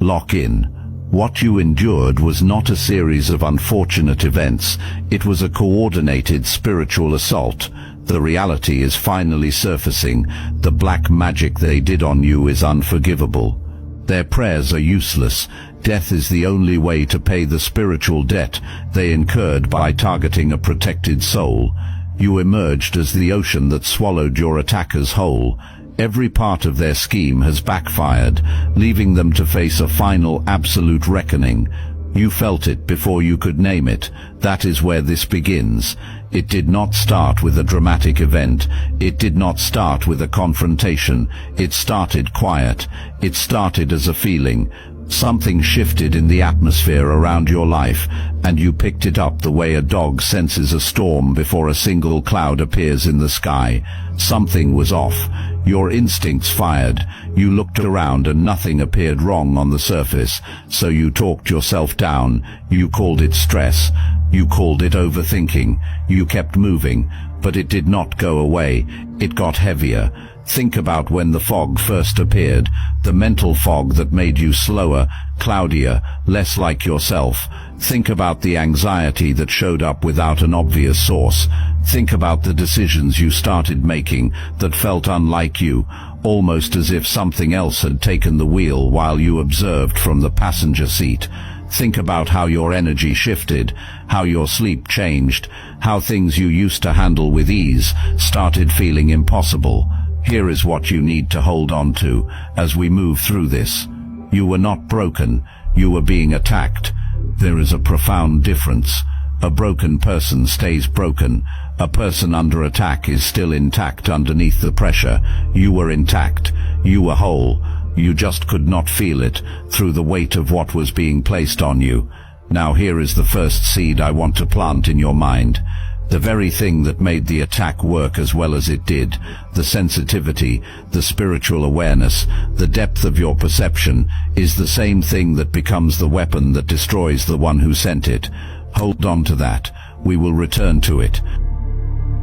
lock in. What you endured was not a series of unfortunate events, it was a coordinated spiritual assault. The reality is finally surfacing. The black magic they did on you is unforgivable. Their prayers are useless. Death is the only way to pay the spiritual debt they incurred by targeting a protected soul. You emerged as the ocean that swallowed your attackers whole. Every part of their scheme has backfired, leaving them to face a final absolute reckoning. You felt it before you could name it. That is where this begins. It did not start with a dramatic event. It did not start with a confrontation. It started quiet. It started as a feeling. Something shifted in the atmosphere around your life, and you picked it up the way a dog senses a storm before a single cloud appears in the sky. Something was off. Your instincts fired. You looked around and nothing appeared wrong on the surface, so you talked yourself down. You called it stress. You called it overthinking. You kept moving, but it did not go away. It got heavier. Think about when the fog first appeared, the mental fog that made you slower, cloudier, less like yourself. Think about the anxiety that showed up without an obvious source. Think about the decisions you started making that felt unlike you, almost as if something else had taken the wheel while you observed from the passenger seat. Think about how your energy shifted, how your sleep changed, how things you used to handle with ease started feeling impossible. Here is what you need to hold on to as we move through this. You were not broken, you were being attacked. There is a profound difference. A broken person stays broken. A person under attack is still intact underneath the pressure. You were intact. You were whole. You just could not feel it through the weight of what was being placed on you. Now here is the first seed I want to plant in your mind. The very thing that made the attack work as well as it did, the sensitivity, the spiritual awareness, the depth of your perception, is the same thing that becomes the weapon that destroys the one who sent it. Hold on to that. We will return to it.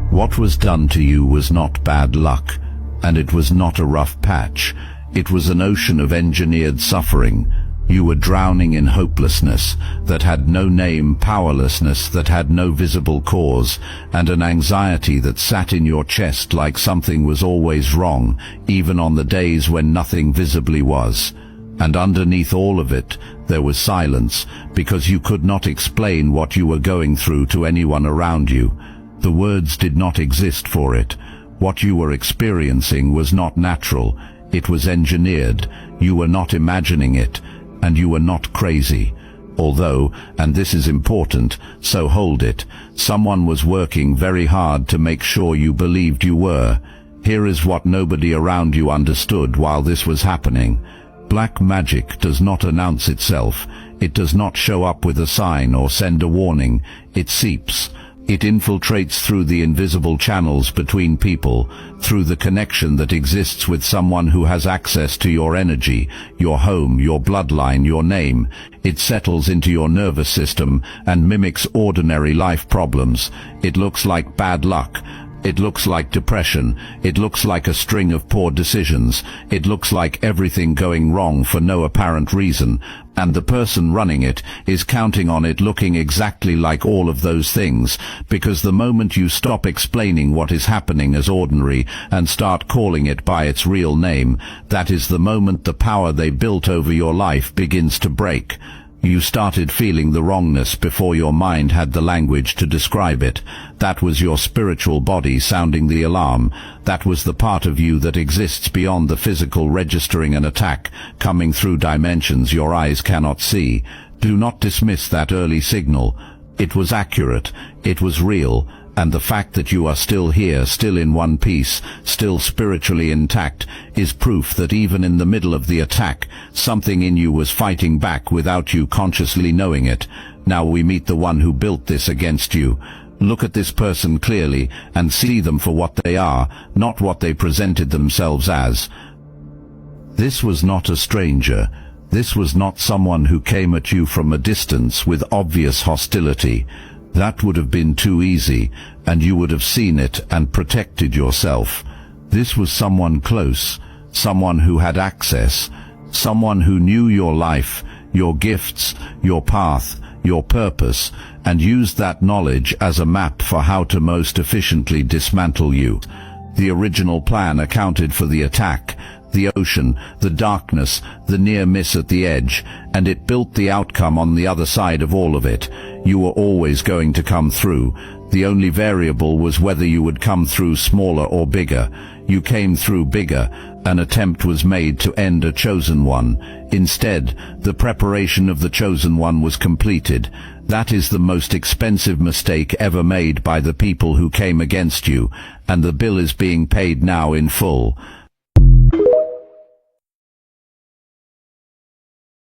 What was done to you was not bad luck, and it was not a rough patch. It was an ocean of engineered suffering. You were drowning in hopelessness that had no name, powerlessness that had no visible cause, and an anxiety that sat in your chest like something was always wrong, even on the days when nothing visibly was. And underneath all of it, there was silence, because you could not explain what you were going through to anyone around you. The words did not exist for it. What you were experiencing was not natural. It was engineered. You were not imagining it. And you were not crazy. Although, and this is important, so hold it, someone was working very hard to make sure you believed you were. Here is what nobody around you understood while this was happening. Black magic does not announce itself. It does not show up with a sign or send a warning. It seeps. It infiltrates through the invisible channels between people, through the connection that exists with someone who has access to your energy, your home, your bloodline, your name. It settles into your nervous system and mimics ordinary life problems. It looks like bad luck. It looks like depression. It looks like a string of poor decisions. It looks like everything going wrong for no apparent reason. And the person running it is counting on it looking exactly like all of those things, because the moment you stop explaining what is happening as ordinary and start calling it by its real name, that is the moment the power they built over your life begins to break. You started feeling the wrongness before your mind had the language to describe it. That was your spiritual body sounding the alarm. That was the part of you that exists beyond the physical registering an attack, coming through dimensions your eyes cannot see. Do not dismiss that early signal. It was accurate. It was real. And the fact that you are still here, still in one piece, still spiritually intact, is proof that even in the middle of the attack, something in you was fighting back without you consciously knowing it. Now we meet the one who built this against you. Look at this person clearly and see them for what they are, not what they presented themselves as. This was not a stranger. This was not someone who came at you from a distance with obvious hostility. That would have been too easy, and you would have seen it and protected yourself. This was someone close, someone who had access, Someone who knew your life, your gifts, your path, your purpose, and used that knowledge as a map for how to most efficiently dismantle you. The original plan accounted for the attack, the ocean, the darkness, the near miss at the edge, and it built the outcome on the other side of all of it. You were always going to come through. The only variable was whether you would come through smaller or bigger. You came through bigger. An attempt was made to end a chosen one. Instead, the preparation of the chosen one was completed. That is the most expensive mistake ever made by the people who came against you, and the bill is being paid now in full.